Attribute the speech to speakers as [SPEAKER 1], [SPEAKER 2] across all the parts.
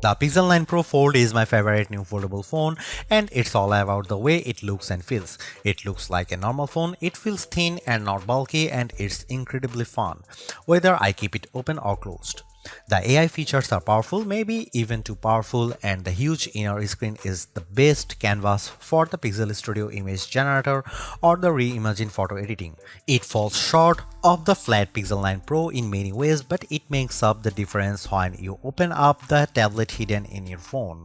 [SPEAKER 1] The Pixel 9 Pro Fold is my favorite new foldable phone, and it's all about the way it looks and feels. It looks like a normal phone, it feels thin and not bulky, and it's incredibly fun, whether I keep it open or closed. The AI features are powerful, maybe even too powerful, and the huge inner screen is the best canvas for the Pixel Studio image generator or the reimagined photo editing. It falls short of the flat Pixel 9 Pro in many ways, but it makes up the difference when you open up the tablet hidden in your phone.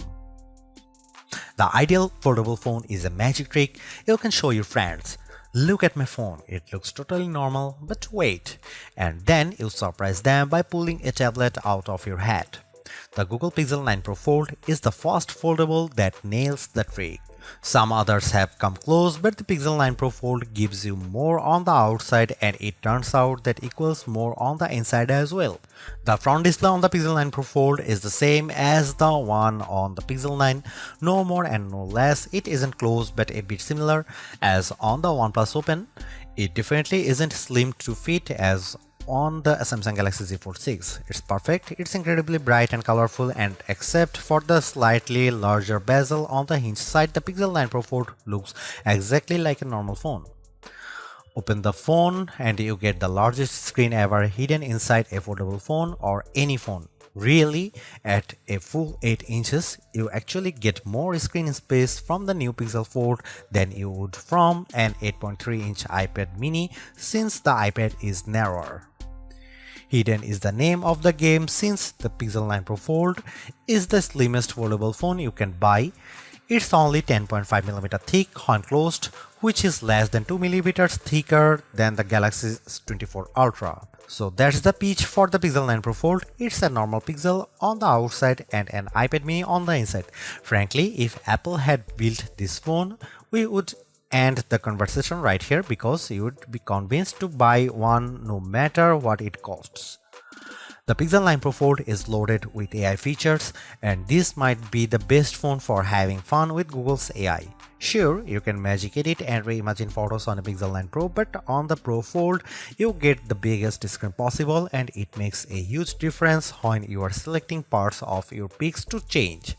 [SPEAKER 1] The ideal foldable phone is a magic trick you can show your friends. Look at my phone, it looks totally normal, but wait. And then you surprise them by pulling a tablet out of your hat. The Google Pixel 9 Pro Fold is the first foldable that nails the trick. Some others have come close, but the Pixel 9 Pro Fold gives you more on the outside, and it turns out that equals more on the inside as well. The front display on the Pixel 9 Pro Fold is the same as the one on the Pixel 9, no more and no less. It isn't closed but a bit similar as on the OnePlus Open. It definitely isn't slim to fit as on the Samsung Galaxy Z Fold 6. It's perfect, it's incredibly bright and colorful, and except for the slightly larger bezel on the hinge side, the Pixel 9 Pro Fold looks exactly like a normal phone. Open the phone and you get the largest screen ever hidden inside a foldable phone or any phone. Really, at a full 8 inches, you actually get more screen space from the new Pixel Fold than you would from an 8.3-inch iPad mini, since the iPad is narrower. Hidden is the name of the game, since the Pixel 9 Pro Fold is the slimmest foldable phone you can buy. It's only 10.5mm thick when closed, which is less than 2mm thicker than the Galaxy S24 Ultra. So that's the pitch for the Pixel 9 Pro Fold. It's a normal Pixel on the outside and an iPad mini on the inside. Frankly, if Apple had built this phone, we would end the conversation right here, because you would be convinced to buy one no matter what it costs. The Pixel 9 Pro Fold is loaded with AI features, and this might be the best phone for having fun with Google's AI. Sure, you can magic edit and reimagine photos on a Pixel 9 Pro, but on the Pro Fold, you get the biggest screen possible, and it makes a huge difference when you are selecting parts of your pics to change.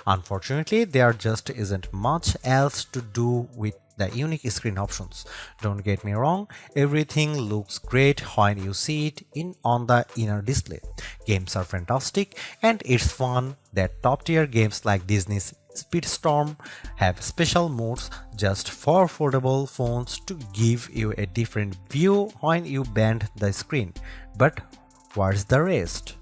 [SPEAKER 1] Unfortunately, there just isn't much else to do with the unique screen options. Don't get me wrong, everything looks great when you see it on the inner display. Games are fantastic, and it's fun that top tier games like Disney's Speedstorm have special modes just for foldable phones to give you a different view when you bend the screen. But what's the rest?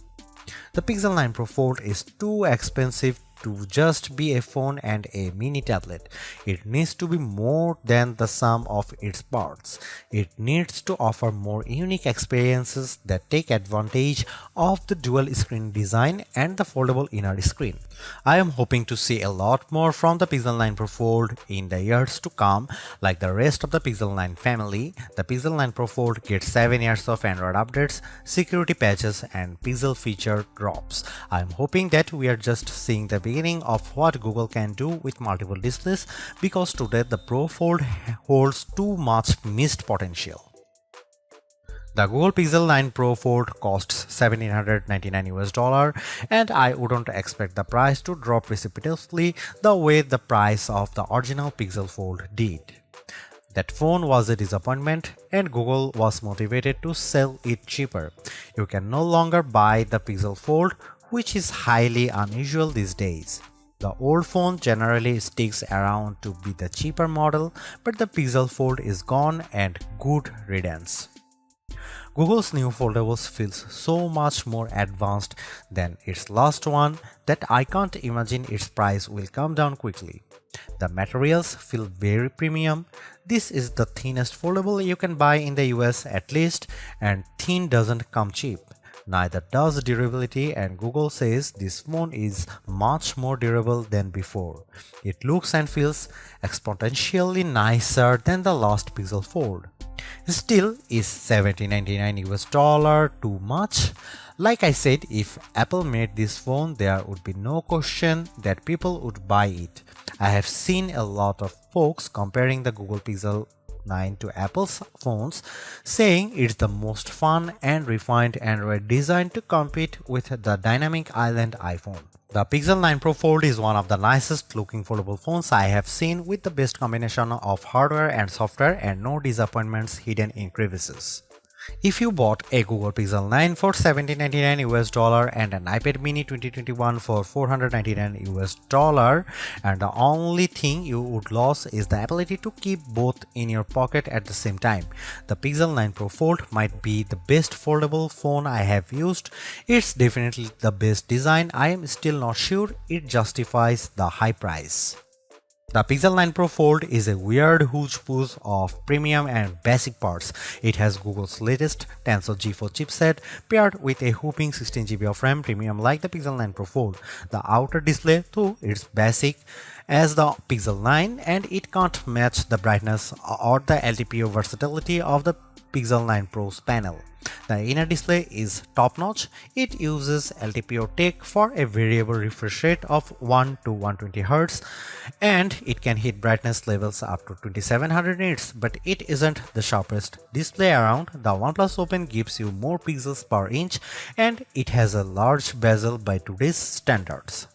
[SPEAKER 1] The Pixel 9 Pro Fold is too expensive to just be a phone and a mini tablet. It needs to be more than the sum of its parts. It needs to offer more unique experiences that take advantage of the dual screen design and the foldable inner screen. I am hoping to see a lot more from the Pixel 9 Pro Fold in the years to come. Like the rest of the Pixel 9 family, the Pixel 9 Pro Fold gets 7 years of Android updates, security patches, and Pixel feature drops. I am hoping that we are just seeing the beginning of what Google can do with multiple displays, because today the Pro Fold holds too much missed potential. The Google Pixel 9 Pro Fold costs $1,799, and I wouldn't expect the price to drop precipitously the way the price of the original Pixel Fold did. That phone was a disappointment, and Google was motivated to sell it cheaper. You can no longer buy the Pixel Fold, which is highly unusual these days. The old phone generally sticks around to be the cheaper model, but the Pixel Fold is gone, and good riddance. Google's new foldables feels so much more advanced than its last one that I can't imagine its price will come down quickly. The materials feel very premium. This is the thinnest foldable you can buy in the US at least, and thin doesn't come cheap. Neither does durability, and Google says this phone is much more durable than before. It looks and feels exponentially nicer than the last Pixel Fold. Still, is $1,799 too much? Like I said, if Apple made this phone, there would be no question that people would buy it. I have seen a lot of folks comparing the Google Pixel 9 to Apple's phones, saying it's the most fun and refined Android design to compete with the dynamic island iPhone. The Pixel 9 Pro Fold is one of the nicest looking foldable phones I have seen, with the best combination of hardware and software and no disappointments hidden in crevices. If you bought a Google Pixel 9 for $1799 US and an iPad mini 2021 for $499 US, and the only thing you would lose is the ability to keep both in your pocket at the same time, the Pixel 9 Pro Fold might be the best foldable phone I have used. It's definitely the best design. I am still not sure it justifies the high price. The Pixel 9 Pro Fold is a weird hodgepodge of premium and basic parts. It has Google's latest Tensor G4 chipset paired with a whopping 16GB of RAM, premium like the Pixel 9 Pro Fold. The outer display, though, is basic as the Pixel 9 and it can't match the brightness or the LTPO versatility of the Pixel 9 Pro's panel. The inner display is top-notch. It uses LTPO tech for a variable refresh rate of 1 to 120Hz and it can hit brightness levels up to 2700 nits, but it isn't the sharpest display around. The OnePlus Open gives you more pixels per inch and it has a large bezel by today's standards.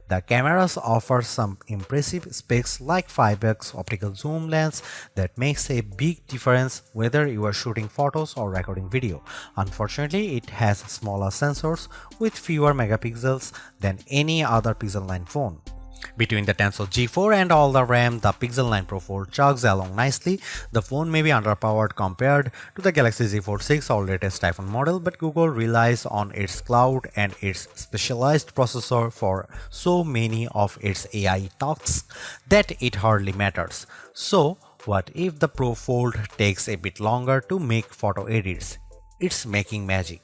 [SPEAKER 1] The cameras offer some impressive specs like 5x optical zoom lens that makes a big difference whether you are shooting photos or recording video. Unfortunately, it has smaller sensors with fewer megapixels than any other Pixel 9 phone. Between the Tensor G4 and all the RAM, the Pixel 9 Pro Fold chugs along nicely. The phone may be underpowered compared to the Galaxy Z Fold 6 or latest iPhone model, but Google relies on its cloud and its specialized processor for so many of its AI tasks that it hardly matters. So, what if the Pro Fold takes a bit longer to make photo edits? It's making magic.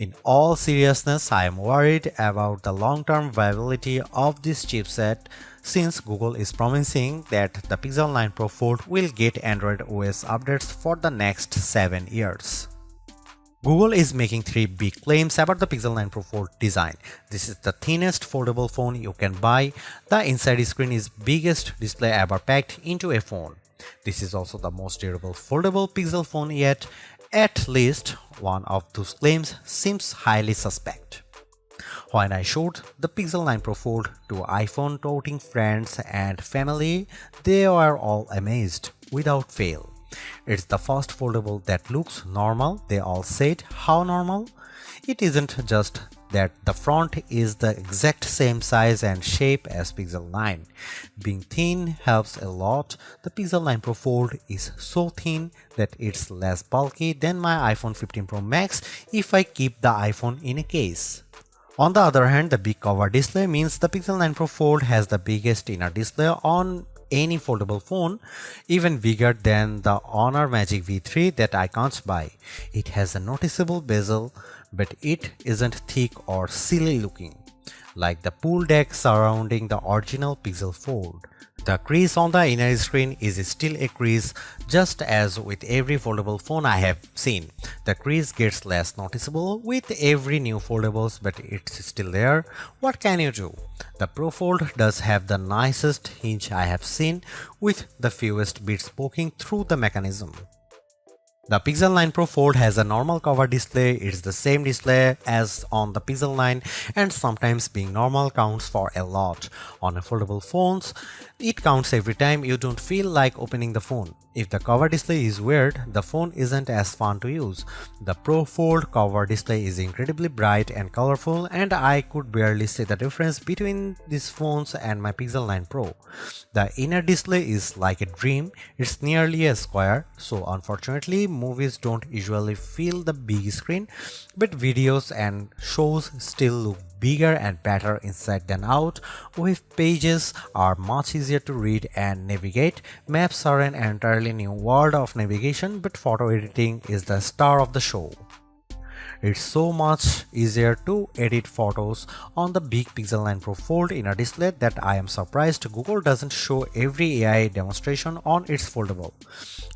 [SPEAKER 1] In all seriousness, I am worried about the long-term viability of this chipset since Google is promising that the Pixel 9 Pro Fold will get Android OS updates for the next 7 years. Google is making 3 big claims about the Pixel 9 Pro Fold design. This is the thinnest foldable phone you can buy. The inside screen is biggest display ever packed into a phone. This is also the most durable foldable Pixel phone yet. At least one of those claims seems highly suspect. When I showed the Pixel 9 Pro Fold to iPhone toting friends and family, they were all amazed without fail. It's the first foldable that looks normal. They all said, how normal? It isn't just that the front is the exact same size and shape as Pixel 9. Being thin helps a lot. The Pixel 9 Pro Fold is so thin that it's less bulky than my iPhone 15 Pro Max if I keep the iPhone in a case. On the other hand, the big cover display means the Pixel 9 Pro Fold has the biggest inner display on any foldable phone, even bigger than the Honor Magic V3 that I can't buy. It has a noticeable bezel, but it isn't thick or silly looking, like the pool deck surrounding the original Pixel Fold. The crease on the inner screen is still a crease, just as with every foldable phone I have seen. The crease gets less noticeable with every new foldables, but it's still there. What can you do? The Pro Fold does have the nicest hinge I have seen, with the fewest bits poking through the mechanism. The Pixel 9 Pro Fold has a normal cover display. It's the same display as on the Pixel 9 and sometimes being normal counts for a lot. On a foldable phones, it counts every time you don't feel like opening the phone. If the cover display is weird, the phone isn't as fun to use. The Pro Fold cover display is incredibly bright and colorful and I could barely see the difference between these phones and my Pixel 9 Pro. The inner display is like a dream. It's nearly a square, so unfortunately movies don't usually fill the big screen, but videos and shows still look bigger and better inside than out. Web pages are much easier to read and navigate. Maps are an entirely new world of navigation, but photo editing is the star of the show. It's so much easier to edit photos on the big Pixel 9 Pro Fold inner display that I am surprised Google doesn't show every AI demonstration on its foldable.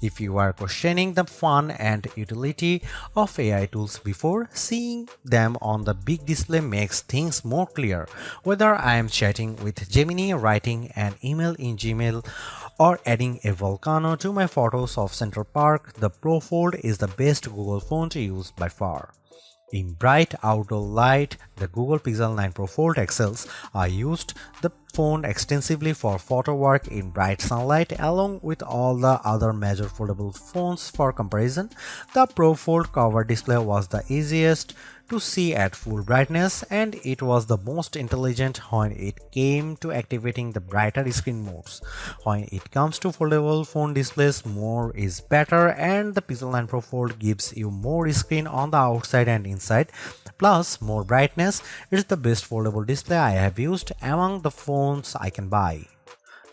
[SPEAKER 1] If you are questioning the fun and utility of AI tools before, seeing them on the big display makes things more clear. Whether I am chatting with Gemini, writing an email in Gmail, or adding a volcano to my photos of Central Park, the Pro Fold is the best Google phone to use by far. In bright outdoor light, the Google Pixel 9 Pro Fold excels. I used the phone extensively for photo work in bright sunlight along with all the other major foldable phones for comparison. The Pro Fold cover display was the easiest to see at full brightness and it was the most intelligent when it came to activating the brighter screen modes. When it comes to foldable phone displays, more is better and the Pixel 9 Pro Fold gives you more screen on the outside and inside plus more brightness. It's the best foldable display I have used among the phones I can buy.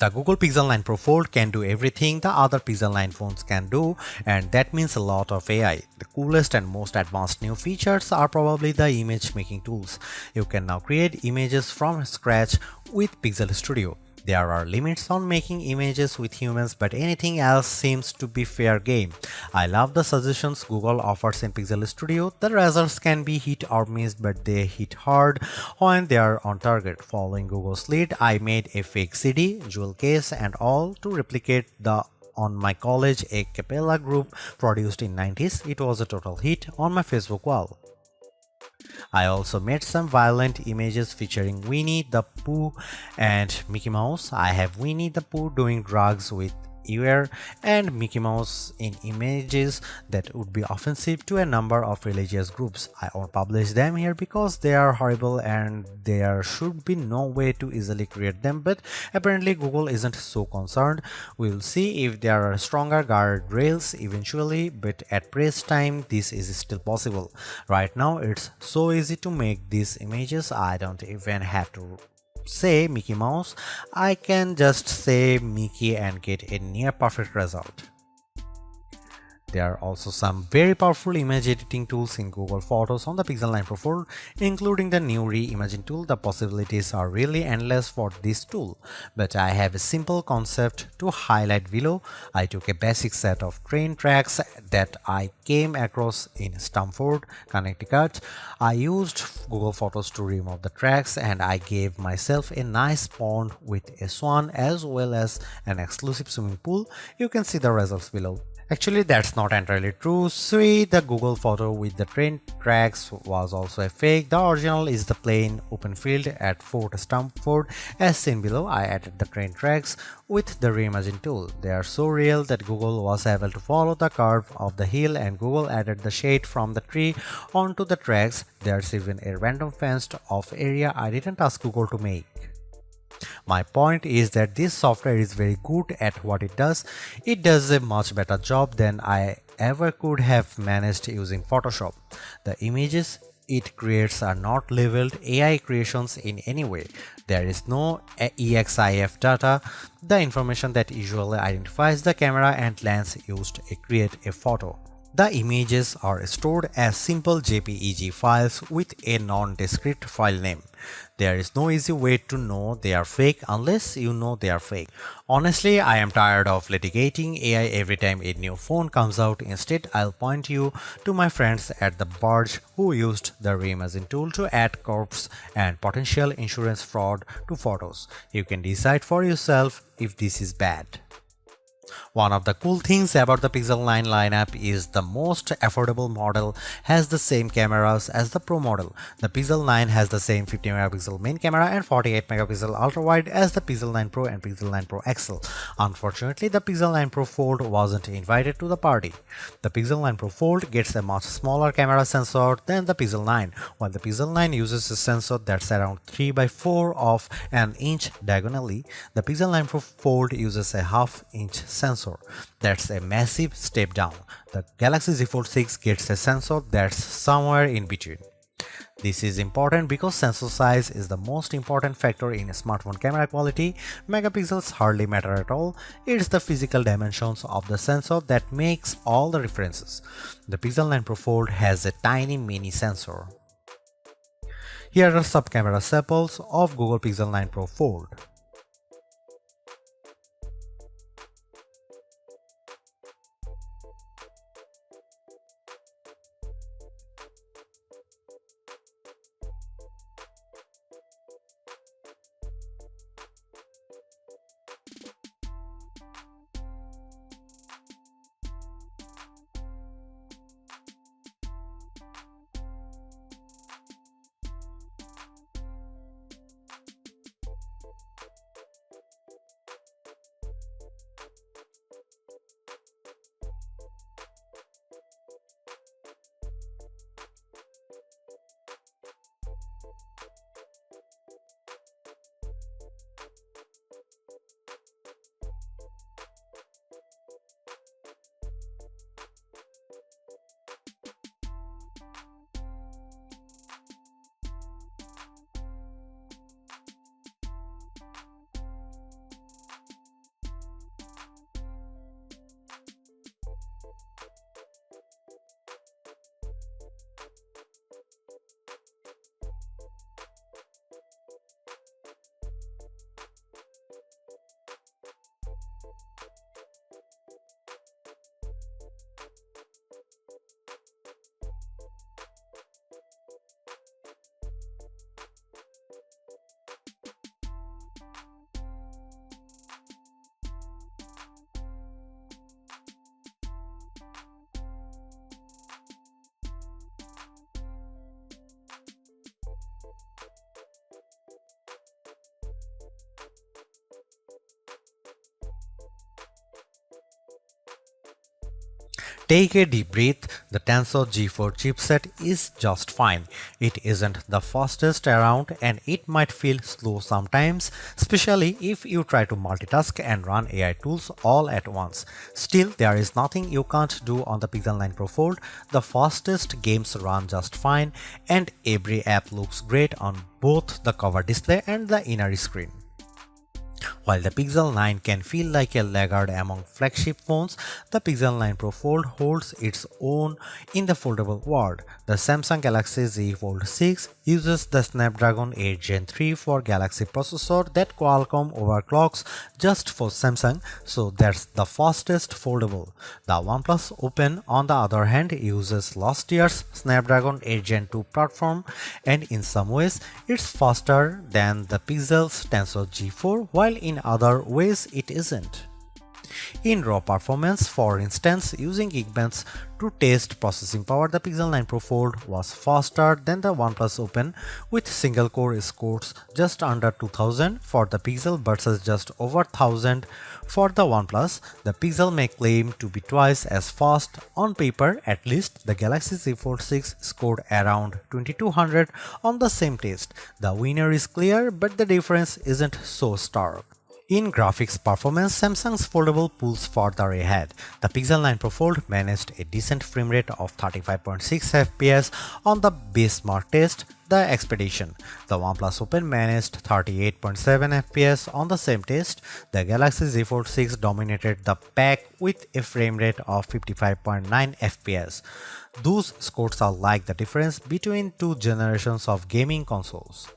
[SPEAKER 1] The Google Pixel 9 Pro Fold can do everything the other Pixel 9 phones can do, and that means a lot of AI. The coolest and most advanced new features are probably the image making tools. You can now create images from scratch with Pixel Studio. There are limits on making images with humans, but anything else seems to be fair game. I love the suggestions Google offers in Pixel Studio. The results can be hit or miss, but they hit hard when they are on target. Following Google's lead, I made a fake CD, jewel case and all to replicate the on my college a cappella group produced in 90s. It was a total hit on my Facebook wall. I also made some violent images featuring Winnie the Pooh and Mickey Mouse. I have Winnie the Pooh doing drugs with Eeyore and Mickey Mouse in images that would be offensive to a number of religious groups. I won't publish them here because they are horrible and there should be no way to easily create them, but apparently Google isn't so concerned. We'll see if there are stronger guardrails eventually, but at press time this is still possible. Right now it's so easy to make these images, I don't even have to say Mickey Mouse, I can just say Mickey and get a near perfect result. There are also some very powerful image editing tools in Google Photos on the Pixel 9 Pro Fold, including the new Reimagine tool. The possibilities are really endless for this tool, but I have a simple concept to highlight below. I took a basic set of train tracks that I came across in Stamford, Connecticut. I used Google Photos to remove the tracks and I gave myself a nice pond with a swan as well as an exclusive swimming pool. You can see the results below. Actually, that's not entirely true. See, the Google photo with the train tracks was also a fake. The original is the plain open field at Fort Stamford. As seen below, I added the train tracks with the Reimagine tool. They are so real that Google was able to follow the curve of the hill and Google added the shade from the tree onto the tracks. There's even a random fenced off area I didn't ask Google to make. My point is that this software is very good at what it does. It does a much better job than I ever could have managed using Photoshop. The images it creates are not labeled AI creations in any way. There is no EXIF data, the information that usually identifies the camera and lens used to create a photo. The images are stored as simple JPEG files with a nondescript file name. There is no easy way to know they are fake unless you know they are fake. Honestly, I am tired of litigating AI every time a new phone comes out. Instead, I'll point you to my friends at the Barge who used the Reimagine tool to add corpse and potential insurance fraud to photos. You can decide for yourself if this is bad. One of the cool things about the Pixel 9 lineup is the most affordable model has the same cameras as the Pro model. The Pixel 9 has the same 50 megapixel main camera and 48 megapixel ultra wide as the Pixel 9 Pro and Pixel 9 Pro XL. Unfortunately, the Pixel 9 Pro Fold wasn't invited to the party. The Pixel 9 Pro Fold gets a much smaller camera sensor than the Pixel 9, while the Pixel 9 uses a sensor that's around 3 by 4 of an inch diagonally. The Pixel 9 Pro Fold uses a half-inch sensor. That's a massive step down. The Galaxy Z Fold 6 gets a sensor that's somewhere in between. This is important because sensor size is the most important factor in smartphone camera quality. Megapixels hardly matter at all. It's the physical dimensions of the sensor that makes all the differences. The Pixel 9 Pro Fold has a tiny mini sensor. Here are some camera samples of Google Pixel 9 Pro Fold. Take a deep breath. The Tensor G4 chipset is just fine. It isn't the fastest around and it might feel slow sometimes, especially if you try to multitask and run AI tools all at once. Still, there is nothing you can't do on the Pixel 9 Pro Fold. The fastest games run just fine and every app looks great on both the cover display and the inner screen. While the Pixel 9 can feel like a laggard among flagship phones, the Pixel 9 Pro Fold holds its own in the foldable world. The Samsung Galaxy Z Fold 6 uses the Snapdragon 8 Gen 3 for Galaxy processor that Qualcomm overclocks just for Samsung, so that's the fastest foldable. The OnePlus Open, on the other hand, uses last year's Snapdragon 8 Gen 2 platform, and in some ways, it's faster than the Pixel's Tensor G4, while in other ways it isn't. In raw performance, for instance, using Geekbench to test processing power, the Pixel 9 Pro Fold was faster than the OnePlus Open with single-core scores just under 2000 for the Pixel versus just over 1000 for the OnePlus. The Pixel may claim to be twice as fast. On paper, at least, the Galaxy Z Fold 6 scored around 2200 on the same test. The winner is clear, but the difference isn't so stark. In graphics performance, Samsung's foldable pulls further ahead. The Pixel 9 Pro Fold managed a decent frame rate of 35.6 fps on the benchmark test, the Expedition. The OnePlus Open managed 38.7 fps on the same test. The Galaxy Z Fold 6 dominated the pack with a frame rate of 55.9 fps. Those scores are like the difference between two generations of gaming consoles.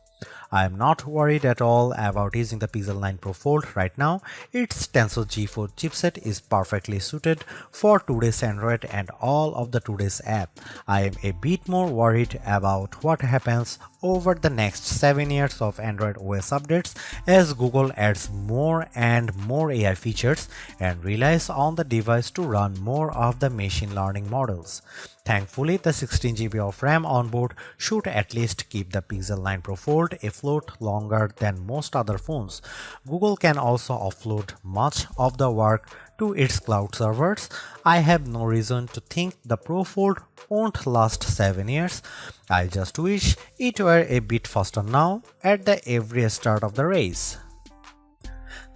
[SPEAKER 1] I am not worried at all about using the Pixel 9 Pro Fold right now. Its Tensor G4 chipset is perfectly suited for today's Android and all of the today's app. I am a bit more worried about what happens over the next 7 years of Android OS updates as Google adds more and more AI features and relies on the device to run more of the machine learning models. Thankfully, the 16GB of RAM on board should at least keep the Pixel 9 Pro Fold afloat longer than most other phones. Google can also offload much of the work to its cloud servers. I have no reason to think the Pro Fold won't last 7 years. I just wish it were a bit faster now at the every start of the race.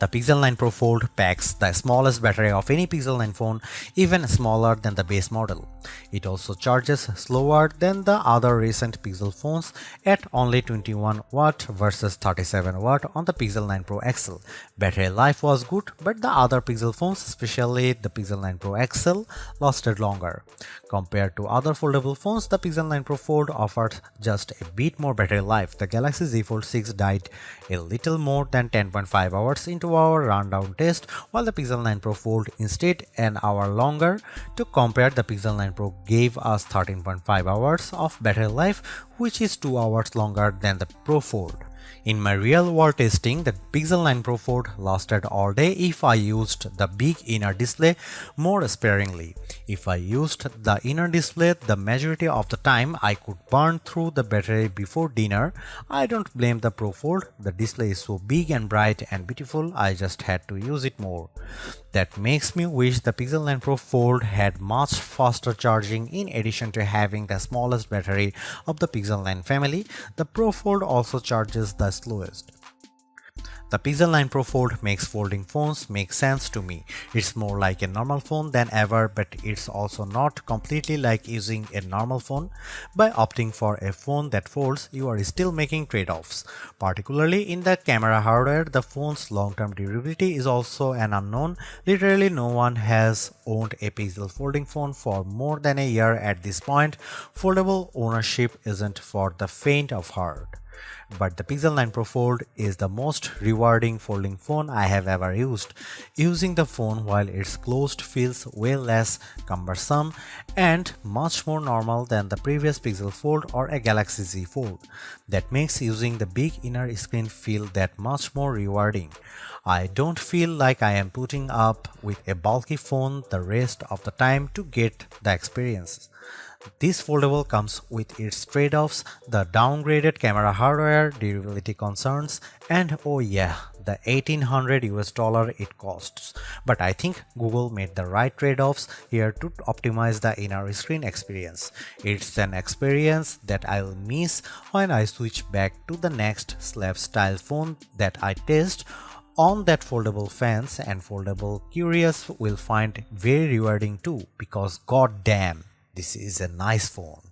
[SPEAKER 1] The Pixel 9 Pro Fold packs the smallest battery of any Pixel 9 phone, even smaller than the base model. It also charges slower than the other recent Pixel phones at only 21 watt versus 37 watt on the Pixel 9 Pro XL. Battery life was good, but the other Pixel phones, especially the Pixel 9 Pro XL, lasted longer. Compared to other foldable phones, the Pixel 9 Pro Fold offered just a bit more battery life. The Galaxy Z Fold 6 died a little more than 10.5 hours into our rundown test, while the Pixel 9 Pro Fold instead an hour longer. To compare, the Pixel 9 Pro gave us 13.5 hours of battery life, which is 2 hours longer than the Pro Fold. In my real-world testing, the Pixel 9 Pro Fold lasted all day if I used the big inner display more sparingly. If I used the inner display the majority of the time, I could burn through the battery before dinner. I don't blame the Pro Fold. The display is so big and bright and beautiful, I just had to use it more. That makes me wish the Pixel 9 Pro Fold had much faster charging. In addition to having the smallest battery of the Pixel 9 family, the Pro Fold also charges the slowest. The Pixel 9 Pro Fold makes folding phones make sense to me. It's more like a normal phone than ever, but it's also not completely like using a normal phone. By opting for a phone that folds, you are still making trade-offs. Particularly in the camera hardware, the phone's long-term durability is also an unknown. Literally no one has owned a Pixel folding phone for more than a year at this point. Foldable ownership isn't for the faint of heart. But the Pixel 9 Pro Fold is the most rewarding folding phone I have ever used. Using the phone while it's closed feels way less cumbersome and much more normal than the previous Pixel Fold or a Galaxy Z Fold. That makes using the big inner screen feel that much more rewarding. I don't feel like I am putting up with a bulky phone the rest of the time to get the experience. This foldable comes with its trade-offs, the downgraded camera hardware, durability concerns, and oh yeah, the 1800 US dollar it costs. But I think Google made the right trade-offs here to optimize the inner screen experience. It's an experience that I'll miss when I switch back to the next slab style phone that I test on that foldable fans, and foldable curious will find very rewarding too, because god damn, this is a nice phone.